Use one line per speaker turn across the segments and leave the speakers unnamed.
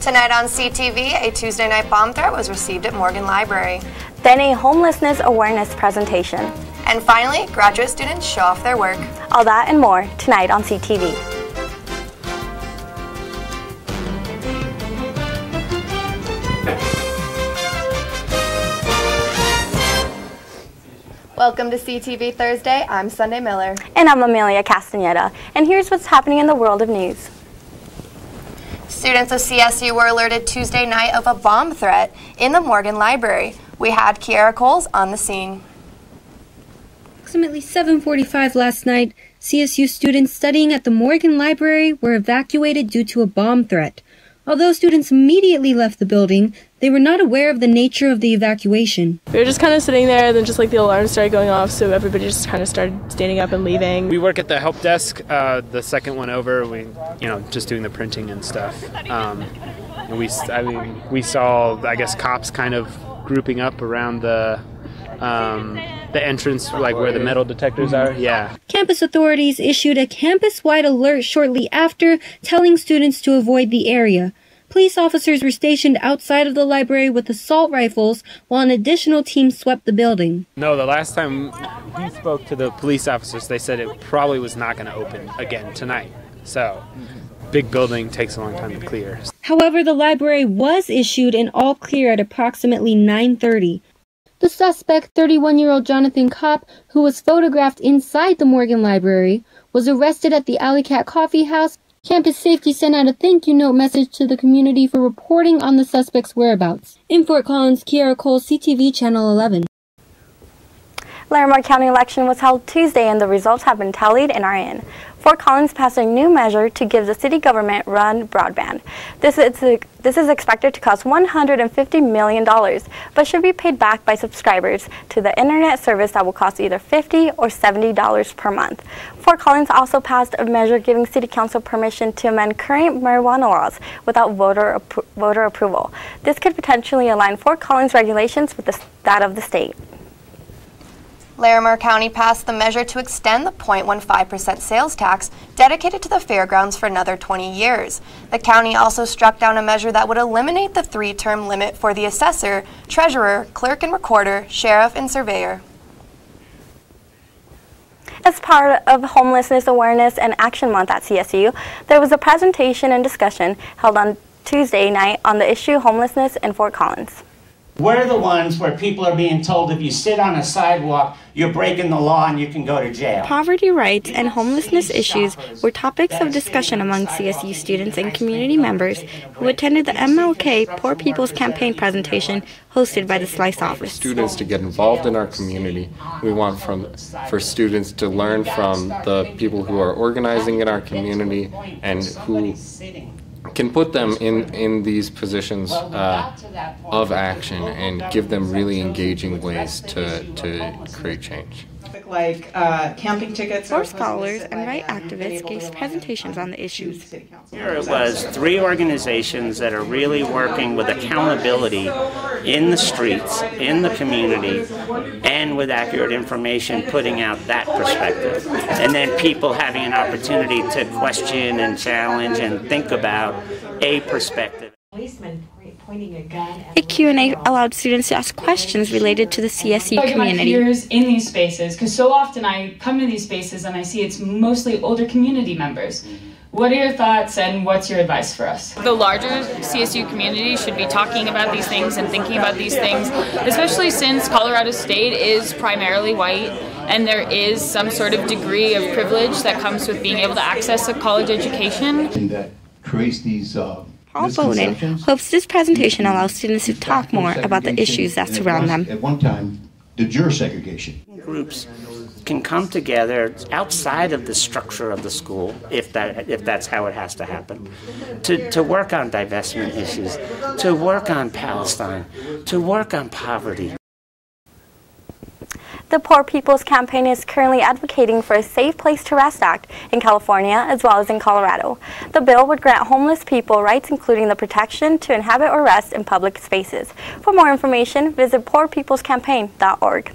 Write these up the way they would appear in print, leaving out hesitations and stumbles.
Tonight on CTV, a Tuesday night bomb threat was received at Morgan Library.
Then a homelessness awareness presentation.
And finally, graduate students show off their work.
All that and more tonight on CTV.
Welcome to CTV Thursday. I'm Sunday Miller.
And I'm Amelia Castaneda. And here's what's happening in the world of news.
Students of CSU were alerted Tuesday night of a bomb threat in the Morgan Library. We had Kiara Coles on the scene.
Approximately 7:45 last night, CSU students studying at the Morgan Library were evacuated due to a bomb threat. Although students immediately left the building, they were not aware of the nature of the evacuation.
We were just kind of sitting there, and then just like the alarm started going off, so everybody just kind of started standing up and leaving.
We work at the help desk, the second one over. We, just doing the printing and stuff. And we saw, I guess, cops kind of grouping up around the entrance, like where the metal detectors are. Yeah.
Campus authorities issued a campus-wide alert shortly after, telling students to avoid the area. Police officers were stationed outside of the library with assault rifles, while an additional team swept the building.
No, the last time we spoke to the police officers, they said it probably was not going to open again tonight. So, big building takes a long time to clear.
However, the library was issued an all clear at approximately 9:30. The suspect, 31-year-old Jonathan Kopp, who was photographed inside the Morgan Library, was arrested at the Alley Cat Coffee House. Campus Safety sent out a thank you note message to the community for reporting on the suspect's whereabouts. In Fort Collins, Kiara Cole, CTV Channel 11.
Larimer County election was held Tuesday and the results have been tallied and are in. Fort Collins passed a new measure to give the city government run broadband. This is expected to cost $150 million, but should be paid back by subscribers to the internet service that will cost either $50 or $70 per month. Fort Collins also passed a measure giving city council permission to amend current marijuana laws without voter approval. This could potentially align Fort Collins regulations with that of the state.
Larimer County passed the measure to extend the 0.15% sales tax dedicated to the fairgrounds for another 20 years. The county also struck down a measure that would eliminate the 3-term limit for the assessor, treasurer, clerk and recorder, sheriff, and surveyor.
As part of Homelessness Awareness and Action Month at CSU, there was a presentation and discussion held on Tuesday night on the issue homelessness in Fort Collins.
We're the ones where people are being told if you sit on a sidewalk, you're breaking the law and you can go to jail.
Poverty rights and homelessness issues were topics of discussion among CSU students and community members who attended the MLK Poor People's Campaign presentation hosted by the Slice office.
Students to get involved in our community. We want for students to learn from the people who are organizing in our community and who can put them in these positions of action and give them really engaging ways to create change.
Like camping tickets.
Four scholars and right activists gave presentations on the issues.
Here it was 3 organizations that are really working with accountability in the streets, in the community, and with accurate information, putting out that perspective. And then people having an opportunity to question and challenge and think about a perspective.
A Q&A allowed students to ask questions related to the CSU community.
My peers in these spaces, because so often I come to these spaces and I see it's mostly older community members. What are your thoughts and what's your advice for us?
The larger CSU community should be talking about these things and thinking about these things, especially since Colorado State is primarily white and there is some sort of degree of privilege that comes with being able to access a college education.
And that creates these
Paul Bonin hopes this presentation allows students to talk more about the issues that surround them.
At one time, the juror segregation.
Groups can come together outside of the structure of the school, if that's how it has to happen, to work on divestment issues, to work on Palestine, to work on poverty.
The Poor People's Campaign is currently advocating for a Safe Place to Rest Act in California as well as in Colorado. The bill would grant homeless people rights including the protection to inhabit or rest in public spaces. For more information, visit poorpeoplescampaign.org.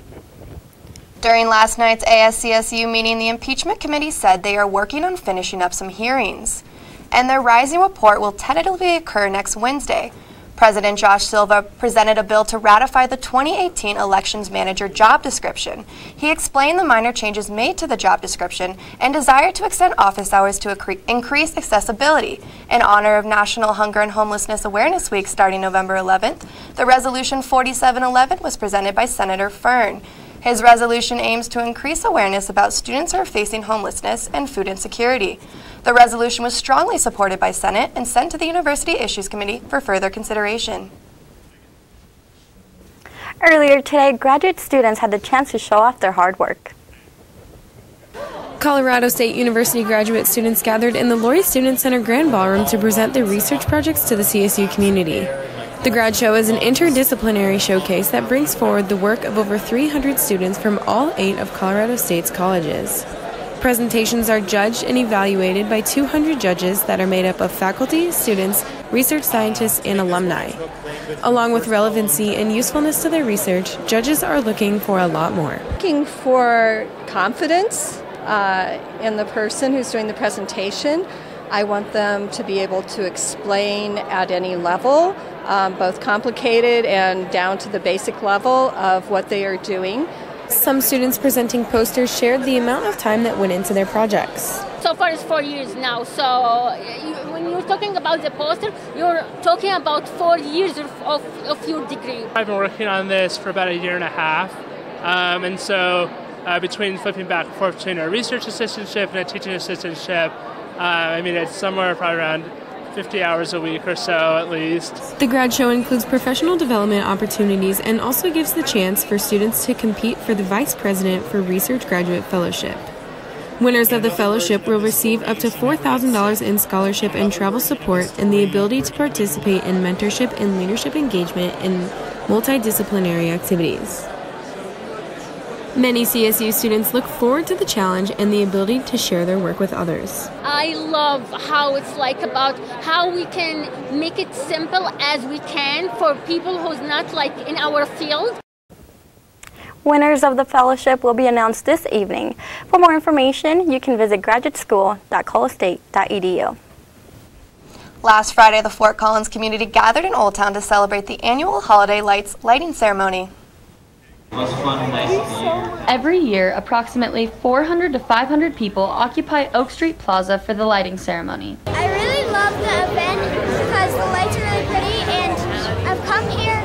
During last night's ASCSU meeting, the impeachment committee said they are working on finishing up some hearings. and their rising report will tentatively occur next Wednesday. President Josh Silva presented a bill to ratify the 2018 Elections Manager job description. He explained the minor changes made to the job description and desire to extend office hours to increase accessibility. In honor of National Hunger and Homelessness Awareness Week starting November 11th, the Resolution 4711 was presented by Senator Fern. His resolution aims to increase awareness about students who are facing homelessness and food insecurity. The resolution was strongly supported by Senate and sent to the University Issues Committee for further consideration.
Earlier today, graduate students had the chance to show off their hard work.
Colorado State University graduate students gathered in the Laurie Student Center Grand Ballroom to present their research projects to the CSU community. The Grad Show is an interdisciplinary showcase that brings forward the work of over 300 students from all 8 of Colorado State's colleges. Presentations are judged and evaluated by 200 judges that are made up of faculty, students, research scientists, and alumni. Along with relevancy and usefulness to their research, judges are looking for a lot more.
Looking for confidence in the person who's doing the presentation. I want them to be able to explain at any level, both complicated and down to the basic level of what they are doing.
Some students presenting posters shared the amount of time that went into their projects.
So far it's 4 years now, so when you're talking about the poster, you're talking about 4 years of your degree.
I've been working on this for about 1.5 years, and so between flipping back and forth between a research assistantship and a teaching assistantship, it's somewhere probably around 50 hours a week or so at least.
The Grad Show includes professional development opportunities and also gives the chance for students to compete for the Vice President for Research Graduate Fellowship. Winners of the fellowship will receive up to $4,000 in scholarship and travel support and the ability to participate in mentorship and leadership engagement in multidisciplinary activities. Many CSU students look forward to the challenge and the ability to share their work with others.
I love how it's like about how we can make it simple as we can for people who's not like in our field.
Winners of the fellowship will be announced this evening. For more information, you can visit graduateschool.colostate.edu.
Last Friday, the Fort Collins community gathered in Old Town to celebrate the annual Holiday Lights lighting ceremony.
Every year, approximately 400 to 500 people occupy Oak Street Plaza for the lighting ceremony.
I really love the event because the lights are really pretty, and I've come here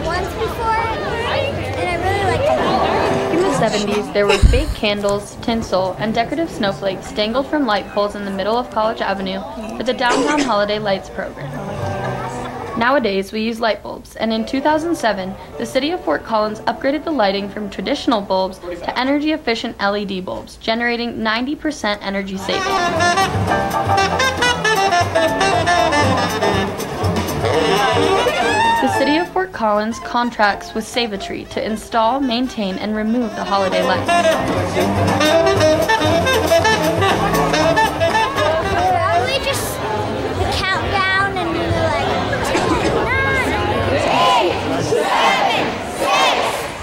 once before, and I really like it.
In the 70s, there were fake candles, tinsel, and decorative snowflakes dangled from light poles in the middle of College Avenue for the Downtown Holiday Lights program. Nowadays, we use light bulbs, and in 2007, the City of Fort Collins upgraded the lighting from traditional bulbs to energy-efficient LED bulbs, generating 90% energy savings. The City of Fort Collins contracts with Save a Tree to install, maintain, and remove the holiday lights.
Probably just the countdown and like 9, 8, 7, 6,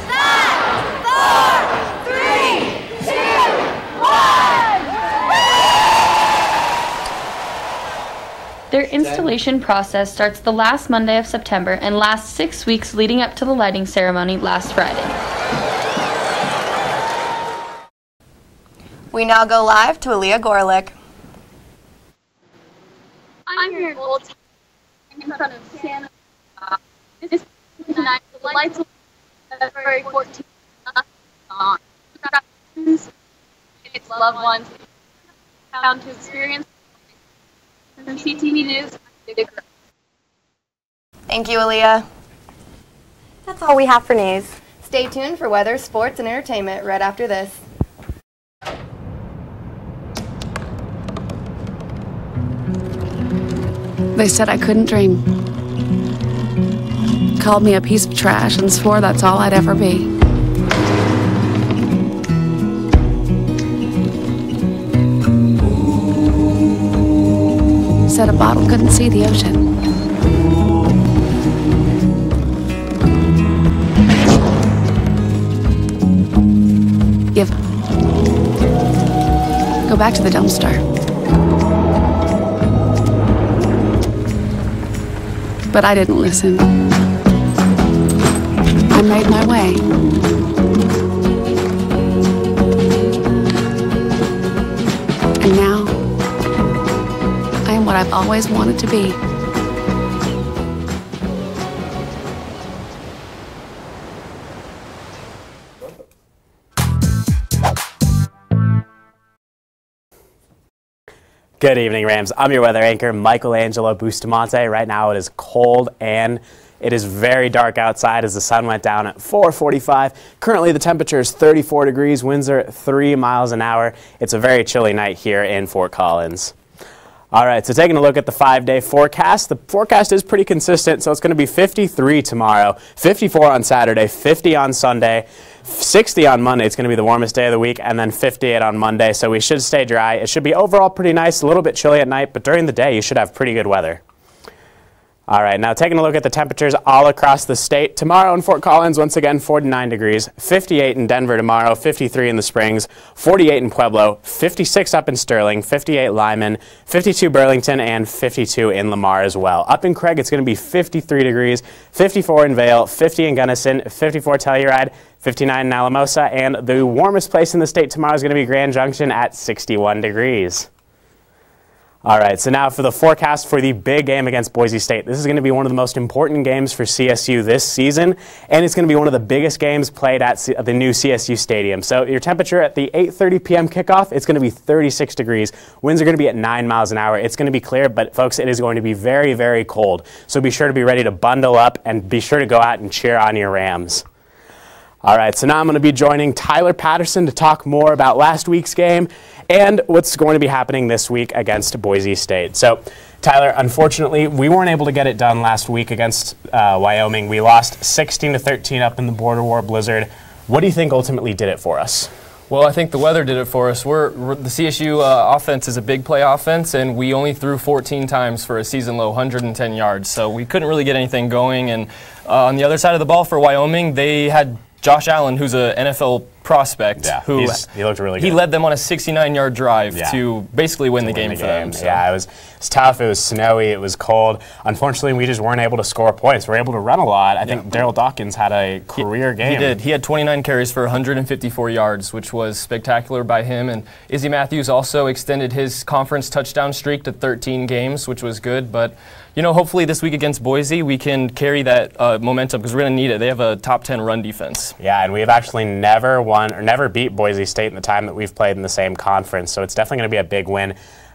5, 4, 3, 2, 1.
Their installation process starts the last Monday of September and lasts 6 weeks leading up to the lighting ceremony last Friday.
We now go live to Aaliyah Gorlick.
I'm here in Old Town in front of Santa. This is tonight. The lights will be February 14th. Its loved ones found to experience. From CTV News,
Thank you, Aaliyah.
That's all we have for news.
Stay tuned for weather, sports, and entertainment right after this.
They said I couldn't dream. Called me a piece of trash and swore that's all I'd ever be. Said a bottle couldn't see the ocean. Give. Go back to the dumpster. but I didn't listen. I made my way. And now, I am what I've always wanted to be.
Good evening, Rams. I'm your weather anchor, Michelangelo Bustamante. Right now it is cold and it is very dark outside as the sun went down at 4:45. Currently the temperature is 34 degrees, winds are 3 miles an hour. It's a very chilly night here in Fort Collins. All right, so taking a look at the 5-day forecast, the forecast is pretty consistent, so it's going to be 53 tomorrow, 54 on Saturday, 50 on Sunday, 60 on Monday. It's going to be the warmest day of the week, and then 58 on Monday, so we should stay dry. It should be overall pretty nice, a little bit chilly at night, but during the day you should have pretty good weather. All right, now taking a look at the temperatures all across the state. Tomorrow in Fort Collins, once again, 49 degrees, 58 in Denver tomorrow, 53 in the Springs, 48 in Pueblo, 56 up in Sterling, 58 Lyman, 52 Burlington, and 52 in Lamar as well. Up in Craig, it's going to be 53 degrees, 54 in Vail, 50 in Gunnison, 54 Telluride, 59 in Alamosa, and the warmest place in the state tomorrow is going to be Grand Junction at 61 degrees. All right, so now for the forecast for the big game against Boise State. This is going to be one of the most important games for CSU this season, and it's going to be one of the biggest games played at the new CSU Stadium. So your temperature at the 8:30 p.m. kickoff, it's going to be 36 degrees. Winds are going to be at 9 miles an hour. It's going to be clear, but folks, it is going to be very, very cold. So be sure to be ready to bundle up and be sure to go out and cheer on your Rams. All right, so now I'm going to be joining Tyler Patterson to talk more about last week's game and what's going to be happening this week against Boise State. So, Tyler, unfortunately, we weren't able to get it done last week against Wyoming. We lost 16-13 up in the Border War Blizzard. What do you think ultimately did it for us?
Well, I think the weather did it for us. The CSU offense is a big play offense, and we only threw 14 times for a season-low 110 yards. So we couldn't really get anything going. And on the other side of the ball for Wyoming, they had Josh Allen, who's an NFL prospect, who
he looked really good.
He led them on a 69-yard drive to basically win the game for them. So.
Yeah, it was tough. It was snowy. It was cold. Unfortunately, we just weren't able to score points. We were able to run a lot. I think Daryl Dawkins had a career game.
He did. He had 29 carries for 154 yards, which was spectacular by him. And Izzy Matthews also extended his conference touchdown streak to 13 games, which was good. But you know, hopefully this week against Boise, we can carry that momentum because we're going to need it. They have a top 10 run defense.
Yeah, and we've actually never won or never beat Boise State in the time that we've played in the same conference, so it's definitely going to be a big win.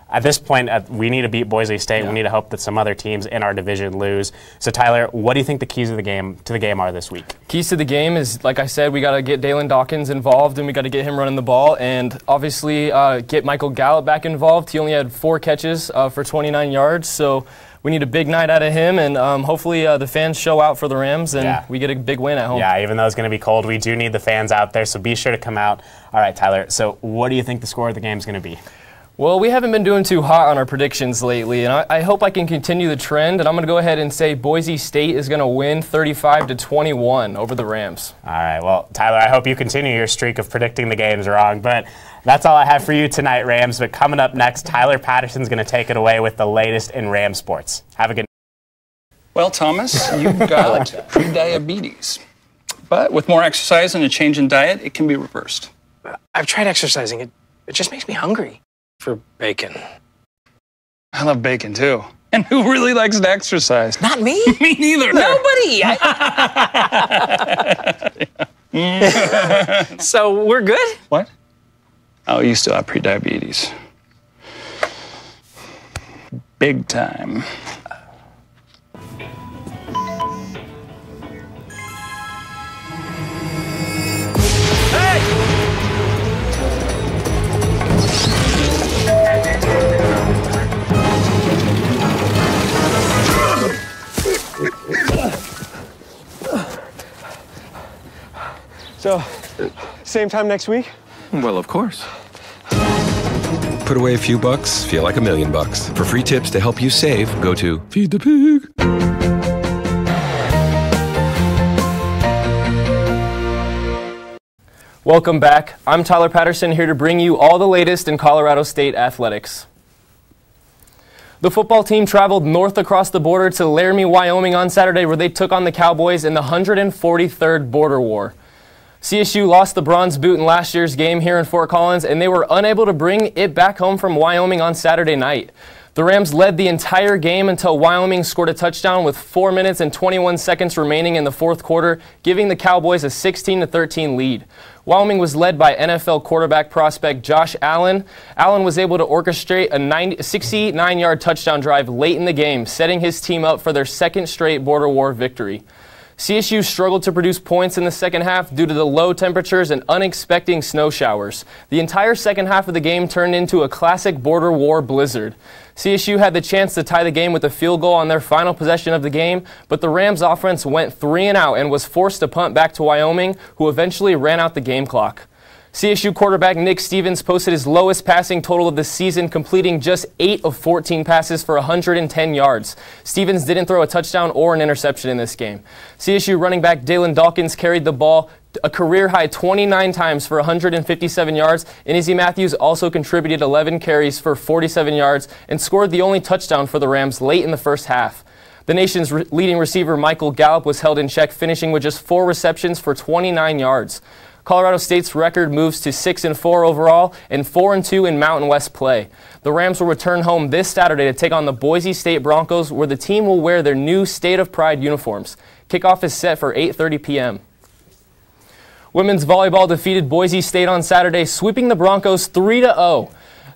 At this point, we need to beat Boise State. We need to hope that some other teams in our division lose. So, Tyler, what do you think the keys of the game are this week?
Keys to the game is, like I said, we got to get Dalen Dawkins involved, and we got to get him running the ball, and obviously get Michael Gallup back involved. He only had 4 catches for 29 yards, so we need a big night out of him, and hopefully the fans show out for the Rams, and we get a big win at home.
Yeah, even though it's going to be cold, we do need the fans out there, so be sure to come out. All right, Tyler, so what do you think the score of the game is going to be?
Well, we haven't been doing too hot on our predictions lately, and I hope I can continue the trend, and I'm going to go ahead and say Boise State is going to win 35-21 over the Rams.
All right, well, Tyler, I hope you continue your streak of predicting the games wrong, but that's all I have for you tonight, Rams. But coming up next, Tyler Patterson's going to take it away with the latest in Ram sports. Have a good night.
Well, Thomas, you've got prediabetes. But with more exercise and a change in diet, it can be reversed.
I've tried exercising. It just makes me hungry for bacon.
I love bacon, too. And who really likes to exercise?
Not me.
Me neither.
Nobody. So we're good?
What? Oh, you still have prediabetes. Big time.
So, same time next week?
Well, of course. Put away a few bucks, feel like $1 million. For free tips to help you save, go to Feed the Pig.
Welcome back. I'm Tyler Patterson, here to bring you all the latest in Colorado State athletics. The football team traveled north across the border to Laramie, Wyoming on Saturday, where they took on the Cowboys in the 143rd Border War. CSU lost the bronze boot in last year's game here in Fort Collins, and they were unable to bring it back home from Wyoming on Saturday night. The Rams led the entire game until Wyoming scored a touchdown with 4 minutes and 21 seconds remaining in the fourth quarter, giving the Cowboys a 16-13 lead. Wyoming was led by NFL quarterback prospect Josh Allen. Allen was able to orchestrate a 69-yard touchdown drive late in the game, setting his team up for their second straight Border War victory. CSU struggled to produce points in the second half due to the low temperatures and unexpected snow showers. The entire second half of the game turned into a classic Border War blizzard. CSU had the chance to tie the game with a field goal on their final possession of the game, but the Rams offense went 3 and out and was forced to punt back to Wyoming, who eventually ran out the game clock. CSU quarterback Nick Stevens posted his lowest passing total of the season, completing just 8 of 14 passes for 110 yards. Stevens didn't throw a touchdown or an interception in this game. CSU running back Dalen Dawkins carried the ball a career-high 29 times for 157 yards, and Izzy Matthews also contributed 11 carries for 47 yards and scored the only touchdown for the Rams late in the first half. The nation's leading receiver Michael Gallup was held in check, finishing with just 4 receptions for 29 yards. Colorado State's record moves to 6-4 overall and 4-2 in Mountain West play. The Rams will return home this Saturday to take on the Boise State Broncos, where the team will wear their new State of Pride uniforms. Kickoff is set for 8:30 p.m. Women's volleyball defeated Boise State on Saturday, sweeping the Broncos 3-0.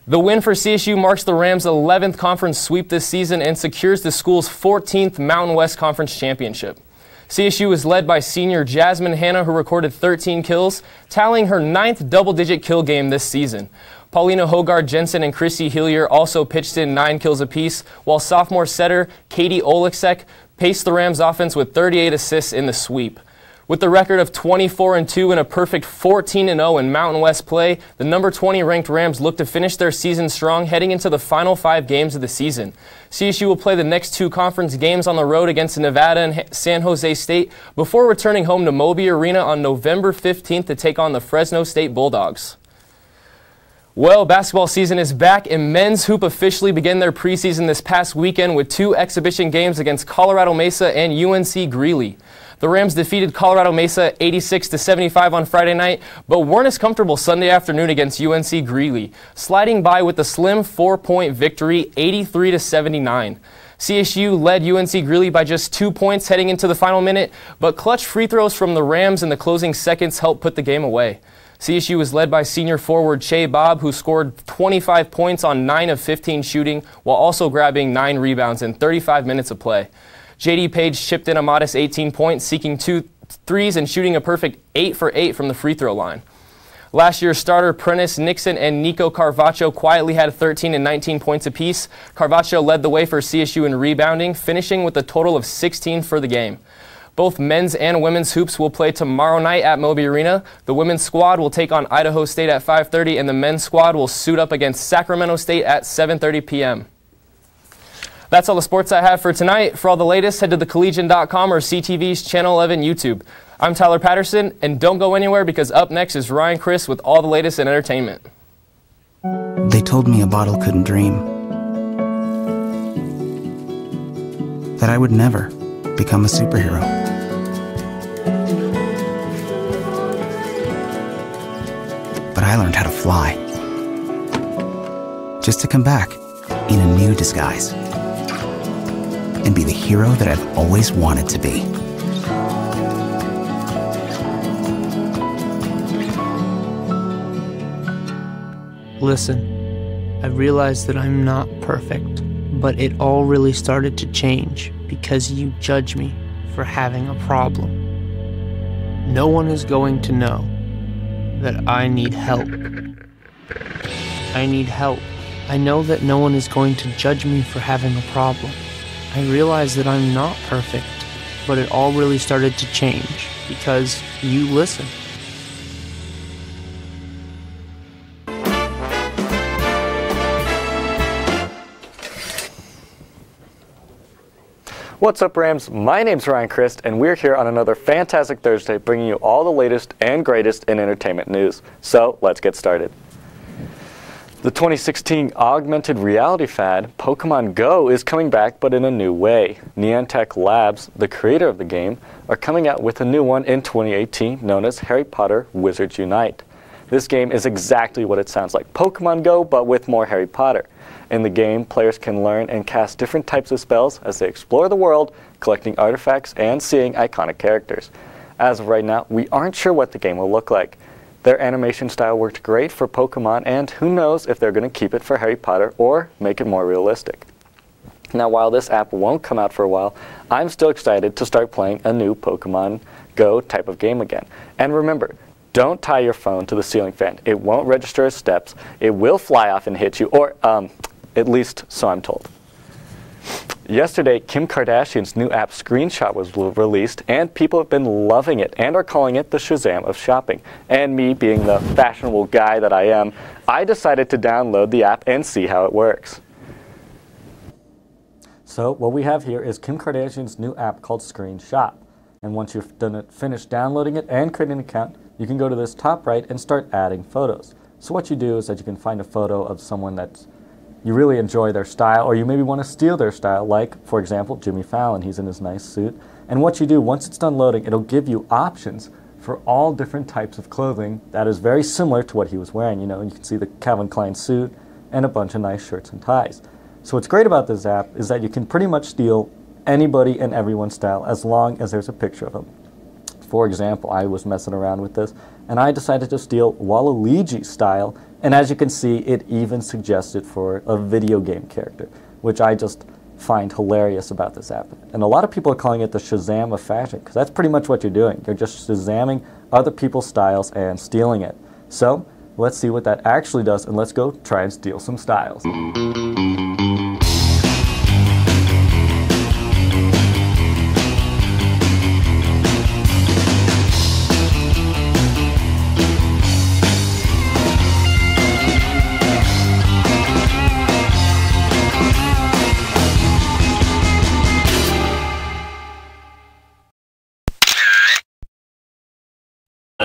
The win for CSU marks the Rams' 11th conference sweep this season and secures the school's 14th Mountain West Conference championship. CSU is led by senior Jasmine Hanna, who recorded 13 kills, tallying her 9th double-digit kill game this season. Paulina Hogard-Jensen and Chrissy Hillier also pitched in 9 kills apiece, while sophomore setter Katie Oleksek paced the Rams' offense with 38 assists in the sweep. With the record of 24-2 and a perfect 14-0 in Mountain West play, the number 20 ranked Rams look to finish their season strong heading into the final 5 games of the season. CSU will play the next 2 conference games on the road against Nevada and San Jose State before returning home to Moby Arena on November 15th to take on the Fresno State Bulldogs. Well, basketball season is back, and men's hoop officially began their preseason this past weekend with 2 exhibition games against Colorado Mesa and UNC Greeley. The Rams defeated Colorado Mesa 86-75 on Friday night, but weren't as comfortable Sunday afternoon against UNC Greeley, sliding by with a slim 4-point victory, 83-79. CSU led UNC Greeley by just 2 points heading into the final minute, but clutch free throws from the Rams in the closing seconds helped put the game away. CSU was led by senior forward Che Bob, who scored 25 points on 9 of 15 shooting, while also grabbing 9 rebounds in 35 minutes of play. J.D. Page chipped in a modest 18 points, seeking 2 threes and shooting a perfect 8 for 8 from the free throw line. Last year's starter Prentice Nixon and Nico Carvacho quietly had 13 and 19 points apiece. Carvacho led the way for CSU in rebounding, finishing with a total of 16 for the game. Both men's and women's hoops will play tomorrow night at Moby Arena. The women's squad will take on Idaho State at 5:30, and the men's squad will suit up against Sacramento State at 7:30 p.m. That's all the sports I have for tonight. For all the latest, head to thecollegian.com or CTV's Channel 11 YouTube. I'm Tyler Patterson, and don't go anywhere because up next is Ryan Chris with all the latest in entertainment.
They told me a bottle couldn't dream. That I would never become a superhero. But I learned how to fly. Just to come back in a new disguise. And be the hero that I've always wanted to be.
Listen, I realize that I'm not perfect, but it all really started to change because you judge me for having a problem. No one is going to know that I need help. I need help. I know that no one is going to judge me for having a problem. I realize that I'm not perfect, but it all really started to change because you listen.
What's up, Rams? My name's Ryan Christ, and we're here on another fantastic Thursday bringing you all the latest and greatest in entertainment news. So, let's get started. The 2016 augmented reality fad, Pokemon Go, is coming back but in a new way. Niantic Labs, the creator of the game, are coming out with a new one in 2018 known as Harry Potter Wizards Unite. This game is exactly what it sounds like, Pokemon Go, but with more Harry Potter. In the game, players can learn and cast different types of spells as they explore the world, collecting artifacts and seeing iconic characters. As of right now, we aren't sure what the game will look like. Their animation style worked great for Pokemon, and who knows if they're going to keep it for Harry Potter or make it more realistic. Now, while this app won't come out for a while, I'm still excited to start playing a new Pokemon Go type of game again. And remember, don't tie your phone to the ceiling fan. It won't register as steps. It will fly off and hit you, or at least so I'm told. Yesterday, Kim Kardashian's new app Screenshot was released, and people have been loving it and are calling it the Shazam of shopping. And me, being the fashionable guy that I am, I decided to download the app and see how it works. So what we have here is Kim Kardashian's new app called Screenshot. And once you've finished downloading it and creating an account, you can go to this top right and start adding photos. So what you do is that you can find a photo of someone that's you really enjoy their style, or you maybe want to steal their style, like, for example, Jimmy Fallon. He's in his nice suit. And what you do, once it's done loading, it'll give you options for all different types of clothing that is very similar to what he was wearing. You know, you can see the Calvin Klein suit and a bunch of nice shirts and ties. So what's great about this app is that you can pretty much steal anybody and everyone's style as long as there's a picture of them. For example, I was messing around with this, and I decided to steal Waluigi's style, and as you can see, it even suggested for a video game character, which I just find hilarious about this app. And a lot of people are calling it the Shazam of fashion, because that's pretty much what you're doing. You're just Shazamming other people's styles and stealing it. So, let's see what that actually does, and let's go try and steal some styles.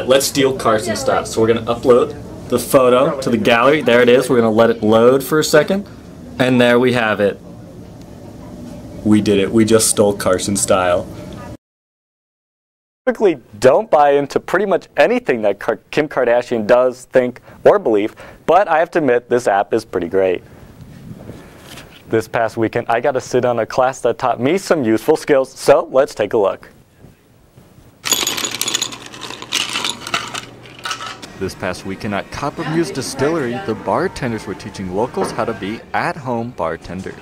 Let's steal Carson's style. So we're going to upload the photo to the gallery. There it is. We're going to let it load for a second. And there we have it. We did it. We just stole Carson's style. Typically don't buy into pretty much anything that Kim Kardashian does, think, or believe, but I have to admit this app is pretty great. This past weekend I got to sit on a class that taught me some useful skills, so let's take a look. This past weekend at Copper Muse Distillery, the bartenders were teaching locals how to be at-home bartenders.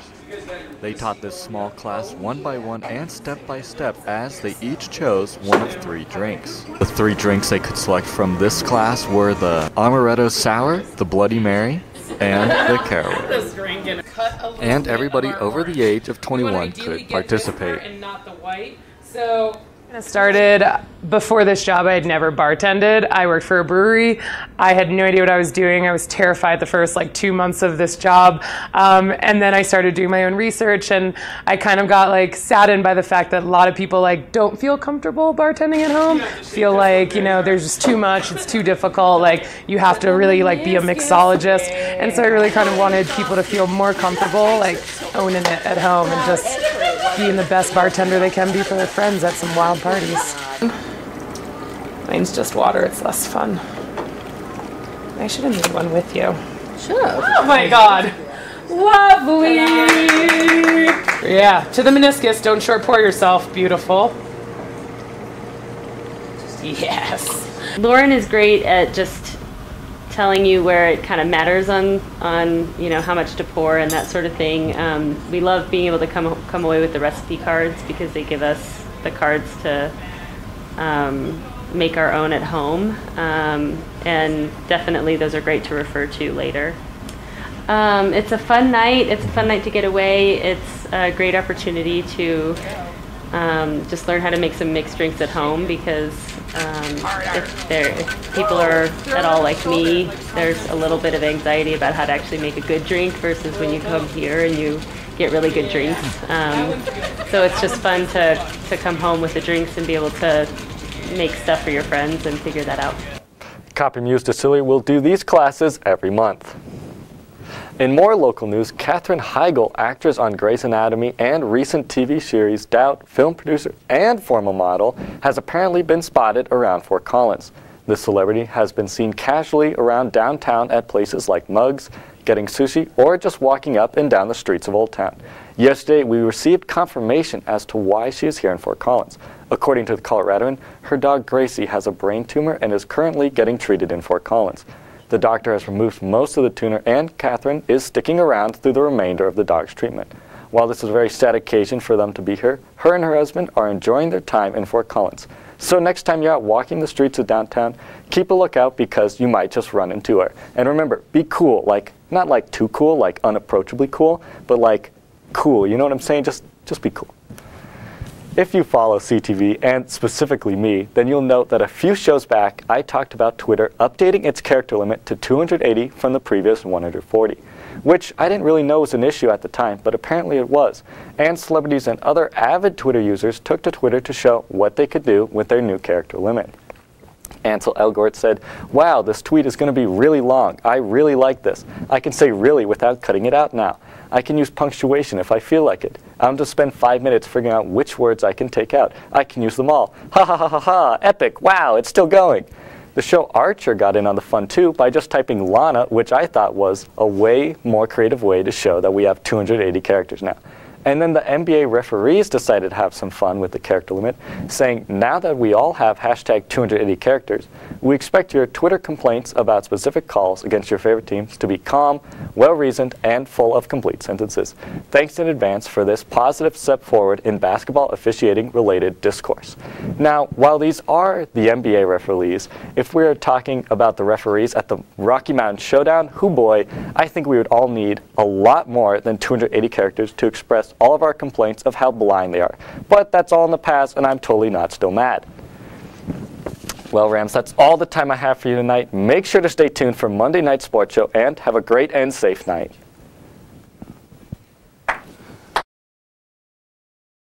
They taught this small class one by one and step by step as they each chose one of 3 drinks. The 3 drinks they could select from this class were the Amaretto Sour, the Bloody Mary, and the Caraway. And everybody over the age of 21 could participate.
I started before this job. I had never bartended. I worked for a brewery. I had no idea what I was doing. I was terrified the first 2 months of this job. And then I started doing my own research, and I kind of got saddened by the fact that a lot of people don't feel comfortable bartending at home. Feel there's just too much. It's too difficult. You have to really be a mixologist. And so I really kind of wanted people to feel more comfortable owning it at home and just being the best bartender they can be for their friends at some wild parties. Mine's just water, it's less fun. I should have made one with you.
Should have.
Oh my god. Lovely! Yeah, to the meniscus, don't short pour yourself. Beautiful. Yes.
Lauren is great at just telling you where it kind of matters on how much to pour and that sort of thing. We love being able to come away with the recipe cards because they give us the cards to make our own at home, and definitely those are great to refer to later. It's a fun night. It's a fun night to get away. It's a great opportunity to just learn how to make some mixed drinks at home, because if people are at all like me, there's a little bit of anxiety about how to actually make a good drink versus when you come here and you get really good drinks. So it's just fun to come home with the drinks and be able to make stuff for your friends and figure that out.
Copper Muse Distillery will do these classes every month. In more local news, Katherine Heigl, actress on Grey's Anatomy and recent TV series Doubt, film producer and former model, has apparently been spotted around Fort Collins. The celebrity has been seen casually around downtown at places like Mugs, getting sushi, or just walking up and down the streets of Old Town. Yesterday, we received confirmation as to why she is here in Fort Collins. According to the Coloradoan, her dog Gracie has a brain tumor and is currently getting treated in Fort Collins. The doctor has removed most of the tumor, and Katherine is sticking around through the remainder of the dog's treatment. While this is a very sad occasion for them to be here, her and her husband are enjoying their time in Fort Collins. So next time you're out walking the streets of downtown, keep a lookout because you might just run into her. And remember, be cool, like not like too cool, like unapproachably cool, but like cool. You know what I'm saying? Just be cool. If you follow CTV, and specifically me, then you'll note that a few shows back, I talked about Twitter updating its character limit to 280 from the previous 140, which I didn't really know was an issue at the time, but apparently it was. And celebrities and other avid Twitter users took to Twitter to show what they could do with their new character limit. Ansel Elgort said, "Wow, this tweet is going to be really long. I really like this. I can say really without cutting it out now. I can use punctuation if I feel like it. I'm to spend 5 minutes figuring out which words I can take out. I can use them all. Ha ha ha ha ha, epic, wow, it's still going." The show Archer got in on the fun too by just typing Lana, which I thought was a way more creative way to show that we have 280 characters now. And then the NBA referees decided to have some fun with the character limit, saying, now that we all have hashtag 280 characters, we expect your Twitter complaints about specific calls against your favorite teams to be calm, well-reasoned, and full of complete sentences. Thanks in advance for this positive step forward in basketball officiating-related discourse. Now, while these are the NBA referees, if we are talking about the referees at the Rocky Mountain Showdown, hoo boy, I think we would all need a lot more than 280 characters to express all of our complaints of how blind they are. But that's all in the past, and I'm totally not still mad. Well, Rams, that's all the time I have for you tonight. Make sure to stay tuned for Monday Night Sports Show, and have a great and safe night.